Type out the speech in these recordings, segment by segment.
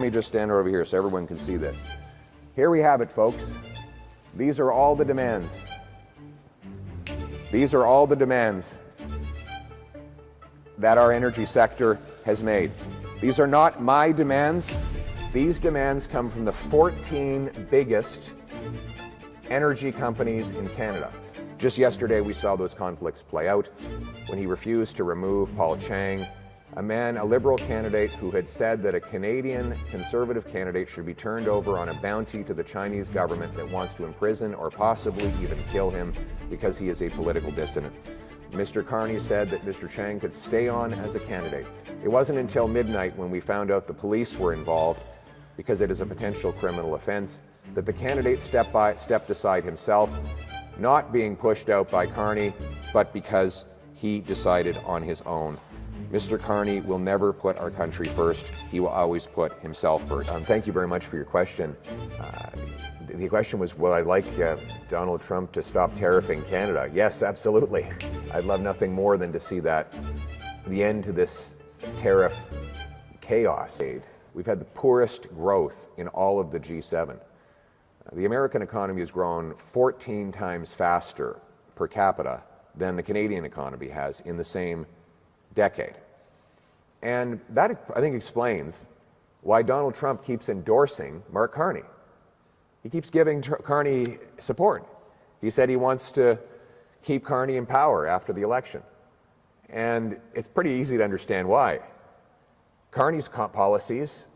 Let me just stand over here so everyone can see this. Here we have it, folks. These are all the demands. These are all the demands that our energy sector has made. These are not my demands. These demands come from the 14 biggest energy companies in Canada. Just yesterday, we saw those conflicts play out when he refused to remove Paul Chang, a Liberal candidate who had said that a Canadian Conservative candidate should be turned over on a bounty to the Chinese government that wants to imprison or possibly even kill him because he is a political dissident. Mr. Carney said that Mr. Chang could stay on as a candidate. It wasn't until midnight when we found out the police were involved, because it is a potential criminal offense, that the candidate stepped aside himself, not being pushed out by Carney, but because he decided on his own. Mr. Carney will never put our country first. He will always put himself first. Thank you very much for your question. The question was, will I like Donald Trump to stop tariffing Canada? Yes, absolutely. I'd love nothing more than to see that, the end to this tariff chaos. We've had the poorest growth in all of the G7. The American economy has grown 14 times faster per capita than the Canadian economy has in the same decade. And that, I think, explains why Donald Trump keeps endorsing Mark Carney. He keeps giving Carney support. He said he wants to keep Carney in power after the election. And it's pretty easy to understand why. Carney's policies,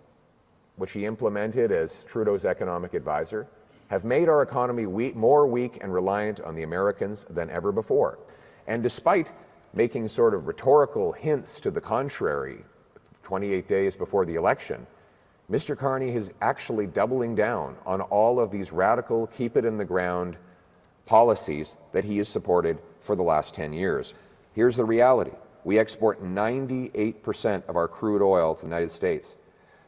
which he implemented as Trudeau's economic advisor, have made our economy more weak and reliant on the Americans than ever before. And despite making sort of rhetorical hints to the contrary 28 days before the election, Mr. Carney is actually doubling down on all of these radical, keep-it-in-the-ground policies that he has supported for the last 10 years. Here's the reality. We export 98% of our crude oil to the United States,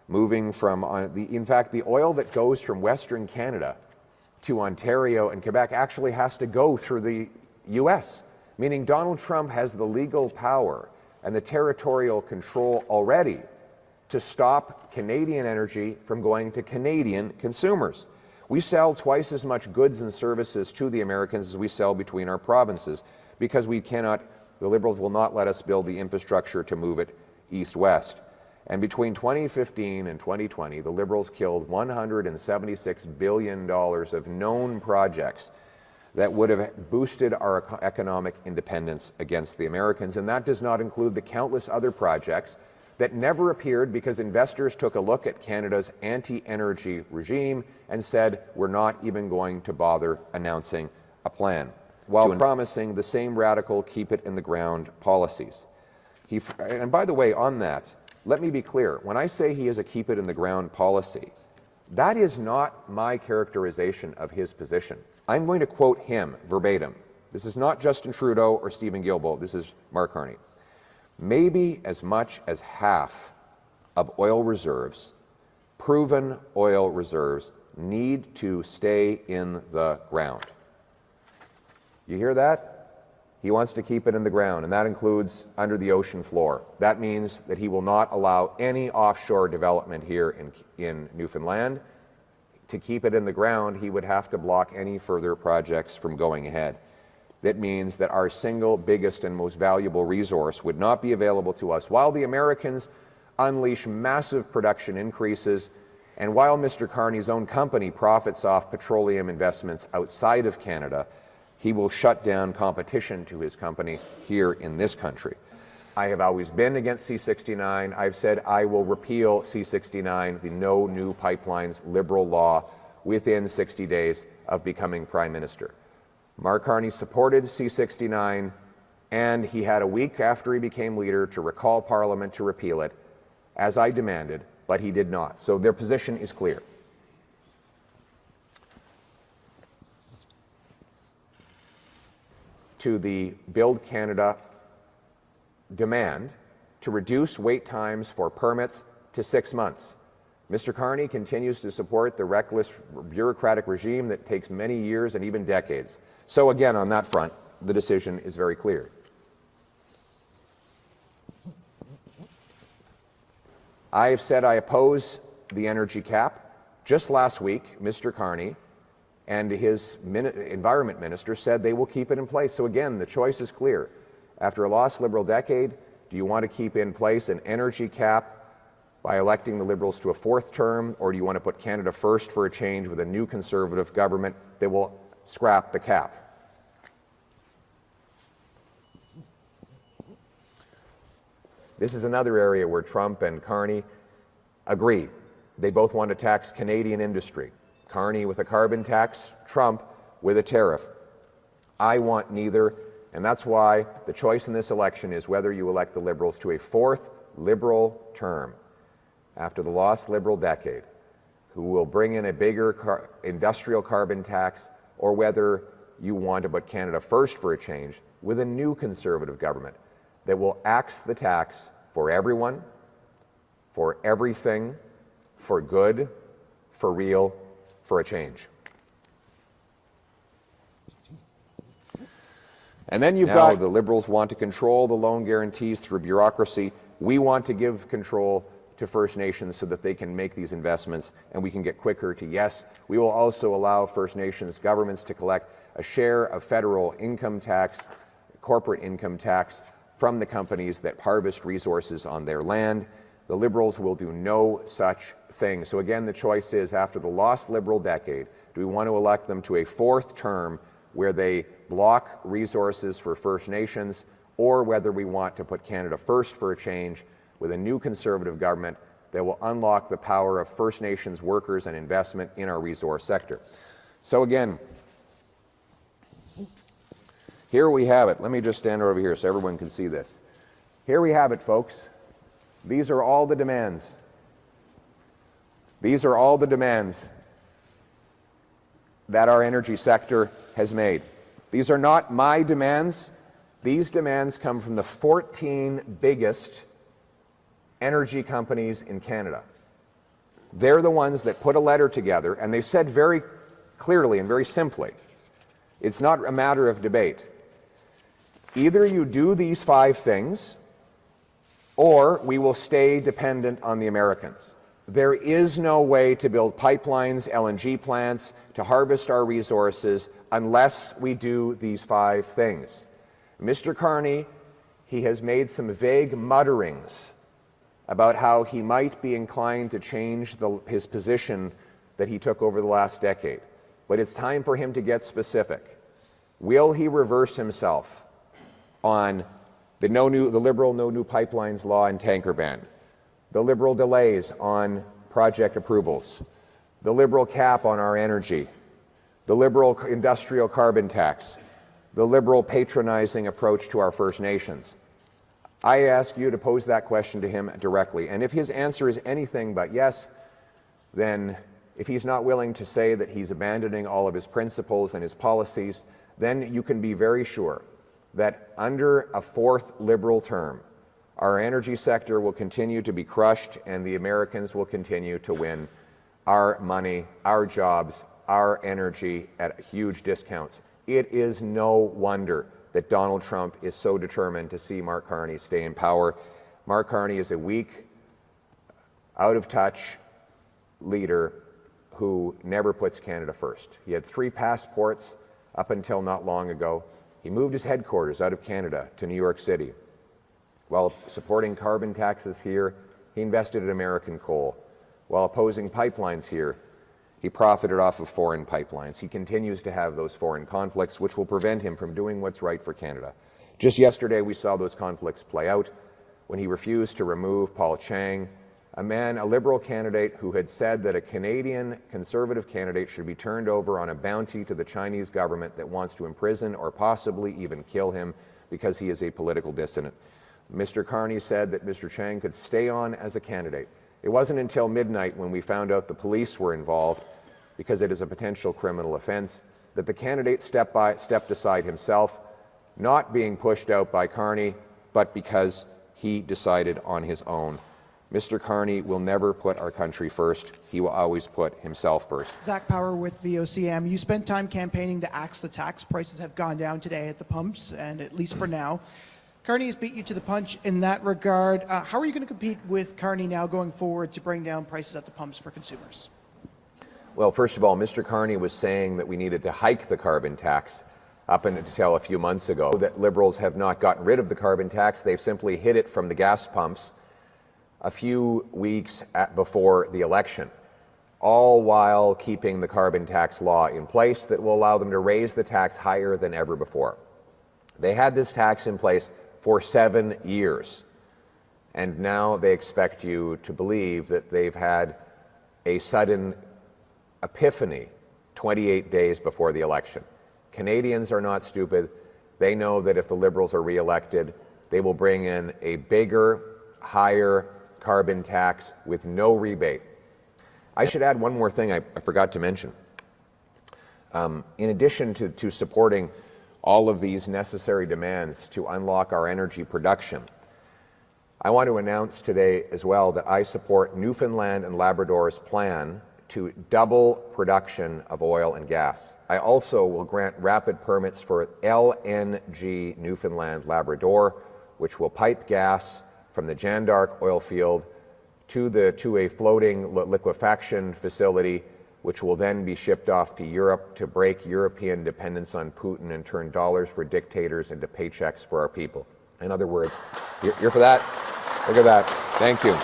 moving from, in fact, the oil that goes from Western Canada to Ontario and Quebec actually has to go through the U.S., meaning Donald Trump has the legal power and the territorial control already to stop Canadian energy from going to Canadian consumers. We sell twice as much goods and services to the Americans as we sell between our provinces because the Liberals will not let us build the infrastructure to move it east-west. And between 2015 and 2020, the Liberals killed $176 billion of known projects that would have boosted our economic independence against the Americans. And that does not include the countless other projects that never appeared because investors took a look at Canada's anti-energy regime and said, we're not even going to bother announcing a plan, while promising the same radical keep-it-in-the-ground policies. And by the way, on that, let me be clear. When I say he has a keep-it-in-the-ground policy, that is not my characterization of his position. I'm going to quote him verbatim. This is not Justin Trudeau or Stephen Guilbeault. This is Mark Carney. Maybe as much as half of oil reserves, proven oil reserves, need to stay in the ground. You hear that? He wants to keep it in the ground, and that includes under the ocean floor. That means that he will not allow any offshore development here in Newfoundland. To keep it in the ground, he would have to block any further projects from going ahead. That means that our single biggest and most valuable resource would not be available to us while the Americans unleash massive production increases and while Mr. Carney's own company profits off petroleum investments outside of Canada. He will shut down competition to his company here in this country. I have always been against C-69. I've said I will repeal C-69, the No New Pipelines Liberal law, within 60 days of becoming Prime Minister. Mark Carney supported C-69, and he had a week after he became leader to recall Parliament to repeal it, as I demanded, but he did not. So their position is clear. To the Build Canada demand to reduce wait times for permits to 6 months. Mr. Carney continues to support the reckless bureaucratic regime that takes many years and even decades. So again, on that front, the decision is very clear. I have said I oppose the energy cap. Just last week, Mr. Carney and his environment minister said they will keep it in place. So again, the choice is clear. After a lost Liberal decade, do you want to keep in place an energy cap by electing the Liberals to a 4th term, or do you want to put Canada first for a change with a new Conservative government that will scrap the cap? This is another area where Trump and Carney agree. They both want to tax Canadian industry. Carney with a carbon tax, Trump with a tariff. I want neither, and that's why the choice in this election is whether you elect the Liberals to a 4th Liberal term after the lost Liberal decade, who will bring in a bigger industrial carbon tax, or whether you want to put Canada first for a change with a new Conservative government that will axe the tax for everyone, for everything, for good, for real, for a change. And then you've got the Liberals want to control the loan guarantees through bureaucracy. We want to give control to First Nations so that they can make these investments and we can get quicker to yes. We will also allow First Nations governments to collect a share of federal income tax, corporate income tax, from the companies that harvest resources on their land. The Liberals will do no such thing. So again, the choice is, after the lost Liberal decade, do we want to elect them to a 4th term where they block resources for First Nations, or whether we want to put Canada first for a change with a new Conservative government that will unlock the power of First Nations workers and investment in our resource sector. So again, here we have it. Let me just stand over here so everyone can see this. Here we have it, folks. These are all the demands. These are all the demands that our energy sector has made. These are not my demands. These demands come from the 14 biggest energy companies in Canada. They're the ones that put a letter together, and they've said very clearly and very simply, it's not a matter of debate. Either you do these 5 things, or we will stay dependent on the Americans. There is no way to build pipelines, LNG plants, to harvest our resources unless we do these 5 things. Mr. Carney, he has made some vague mutterings about how he might be inclined to change his position that he took over the last decade. But it's time for him to get specific. Will he reverse himself on the Liberal no new pipelines law and tanker ban, the Liberal delays on project approvals, the Liberal cap on our energy, the Liberal industrial carbon tax, the Liberal patronizing approach to our First Nations? I ask you to pose that question to him directly. And if his answer is anything but yes, then if he's not willing to say that he's abandoning all of his principles and his policies, then you can be very sure that under a 4th Liberal term, our energy sector will continue to be crushed and the Americans will continue to win our money, our jobs, our energy at huge discounts. It is no wonder that Donald Trump is so determined to see Mark Carney stay in power. Mark Carney is a weak, out-of-touch leader who never puts Canada first. He had 3 passports up until not long ago. He moved his headquarters out of Canada to New York City. While supporting carbon taxes here, he invested in American coal. While opposing pipelines here, he profited off of foreign pipelines. He continues to have those foreign conflicts, which will prevent him from doing what's right for Canada. Just yesterday, we saw those conflicts play out when he refused to remove Paul Chang, a Liberal candidate who had said that a Canadian Conservative candidate should be turned over on a bounty to the Chinese government that wants to imprison or possibly even kill him because he is a political dissident. Mr. Carney said that Mr. Chang could stay on as a candidate. It wasn't until midnight, when we found out the police were involved, because it is a potential criminal offense, that the candidate stepped aside himself, not being pushed out by Carney, but because he decided on his own. Mr. Carney will never put our country first. He will always put himself first. Zach Power with VOCM. You spent time campaigning to axe the tax. Prices have gone down today at the pumps, and at least for now. Carney has beat you to the punch in that regard. How are you going to compete with Carney now going forward to bring down prices at the pumps for consumers? Well, first of all, Mr. Carney was saying that we needed to hike the carbon tax up until a few months ago, that Liberals have not gotten rid of the carbon tax. They've simply hid it from the gas pumps a few weeks before the election, all while keeping the carbon tax law in place that will allow them to raise the tax higher than ever before. They had this tax in place for 7 years, and now they expect you to believe that they've had a sudden epiphany 28 days before the election. Canadians are not stupid. They know that if the Liberals are re-elected, they will bring in a bigger, higher carbon tax with no rebate. I should add one more thing I forgot to mention. In addition to supporting all of these necessary demands to unlock our energy production, I want to announce today as well that I support Newfoundland and Labrador's plan to double production of oil and gas. I also will grant rapid permits for LNG Newfoundland Labrador, which will pipe gas from the Jandark oil field to a floating liquefaction facility, which will then be shipped off to Europe to break European dependence on Putin and turn dollars for dictators into paychecks for our people. In other words, you're for that? Look at that. Thank you.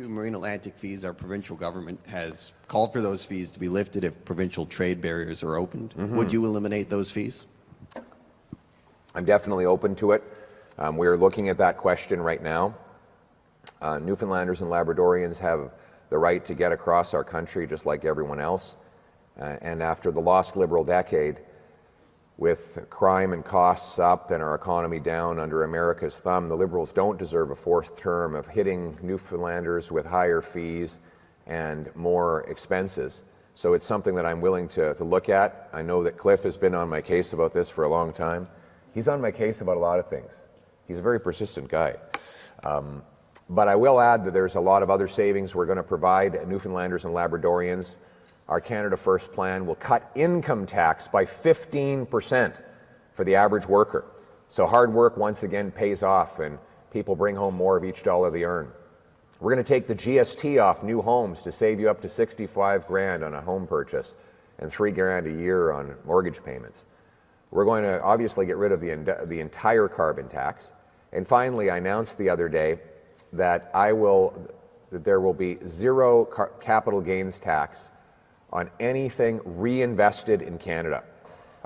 Marine Atlantic fees, our provincial government has called for those fees to be lifted if provincial trade barriers are opened. Would you eliminate those fees? I'm definitely open to it. We're looking at that question right now. Newfoundlanders and Labradorians have the right to get across our country just like everyone else. And after the lost Liberal decade, with crime and costs up and our economy down under America's thumb, the Liberals don't deserve a fourth term of hitting Newfoundlanders with higher fees and more expenses. So it's something that I'm willing to look at. I know that Cliff has been on my case about this for a long time. He's on my case about a lot of things. He's a very persistent guy. But I will add that there's a lot of other savings we're going to provide Newfoundlanders and Labradorians. Our Canada First plan will cut income tax by 15% for the average worker. So hard work once again pays off and people bring home more of each dollar they earn. We're going to take the GST off new homes to save you up to 65 grand on a home purchase and 3 grand a year on mortgage payments. We're going to obviously get rid of the entire carbon tax. And finally, I announced the other day that there will be zero capital gains tax on anything reinvested in Canada.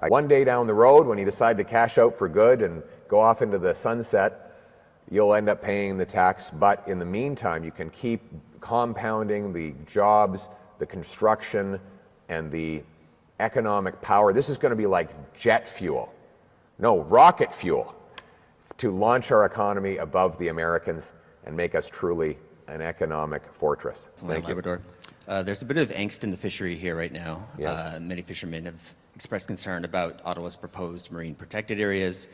One day down the road, when you decide to cash out for good and go off into the sunset, you'll end up paying the tax, but in the meantime, you can keep compounding the jobs, the construction, and the economic power. This is going to be like jet fuel, no, rocket fuel, to launch our economy above the Americans and make us truly an economic fortress. Thank you. Labrador. There's a bit of angst in the fishery here right now. Yes. Many fishermen have expressed concern about Ottawa's proposed marine protected areas.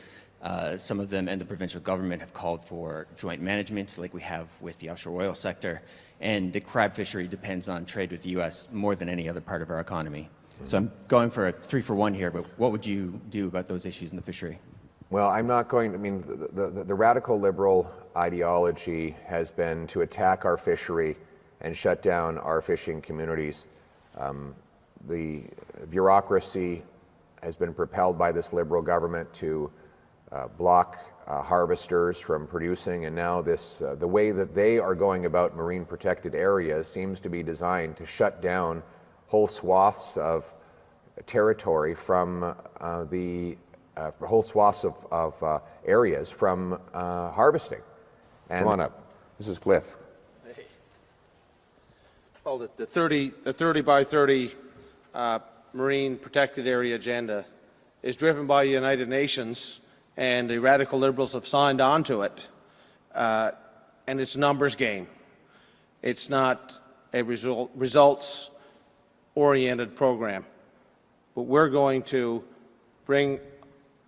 Some of them and the provincial government have called for joint management like we have with the offshore oil sector. And the crab fishery depends on trade with the U.S. more than any other part of our economy. So I'm going for a 3-for-1 here, but what would you do about those issues in the fishery? Well, I'm not going to, the radical liberal ideology has been to attack our fishery and shut down our fishing communities. The bureaucracy has been propelled by this Liberal government to block harvesters from producing, and now the way that they are going about marine protected areas seems to be designed to shut down whole swaths of territory from whole swaths of areas from harvesting. And come on up. This is Cliff. Well, the 30 by 30 marine protected area agenda is driven by the United Nations, and the radical Liberals have signed on to it. And it's a numbers game. It's not a results-oriented program. But we're going to bring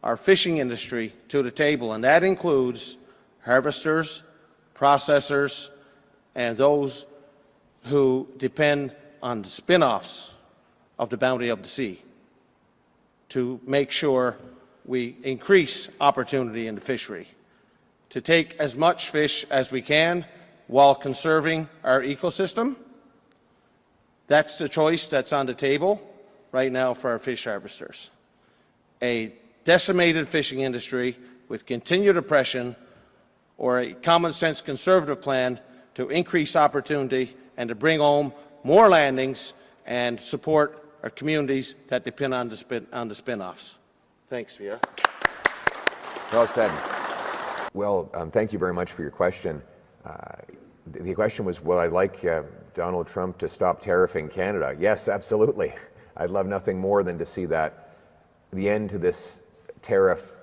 our fishing industry to the table, and that includes harvesters, processors, and those who depend on the spin-offs of the bounty of the sea, to make sure we increase opportunity in the fishery to take as much fish as we can while conserving our ecosystem. That's the choice that's on the table right now for our fish harvesters. A decimated fishing industry with continued oppression, or a common-sense conservative plan to increase opportunity and to bring home more landings and support our communities that depend on the spin-offs. Thanks, Pierre. Well said. Well, thank you very much for your question. The question was, would I like Donald Trump to stop tariffing Canada? Yes, absolutely. I'd love nothing more than to see that, the end to this tariff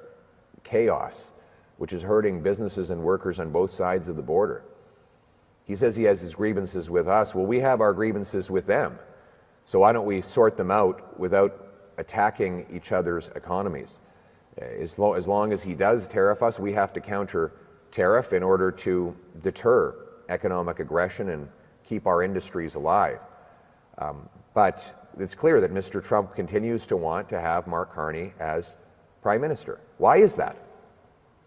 chaos, which is hurting businesses and workers on both sides of the border. He says he has his grievances with us. Well, we have our grievances with them. So why don't we sort them out without attacking each other's economies? As long as he does tariff us, we have to counter tariff in order to deter economic aggression and keep our industries alive. But it's clear that Mr. Trump continues to want to have Mark Carney as Prime Minister. Why is that?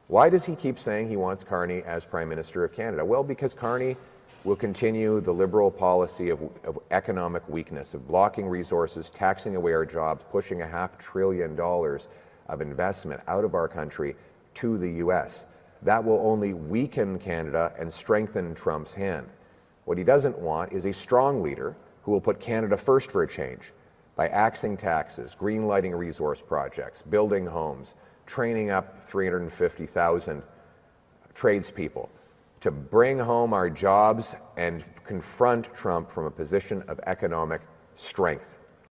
Why does he keep saying he wants Carney as Prime Minister of Canada? Well, because Carney will continue the Liberal policy of economic weakness, of blocking resources, taxing away our jobs, pushing $500 billion of investment out of our country to the U.S. That will only weaken Canada and strengthen Trump's hand. What he doesn't want is a strong leader who will put Canada first for a change by axing taxes, greenlighting resource projects, building homes, training up 350,000 tradespeople to bring home our jobs and confront Trump from a position of economic strength.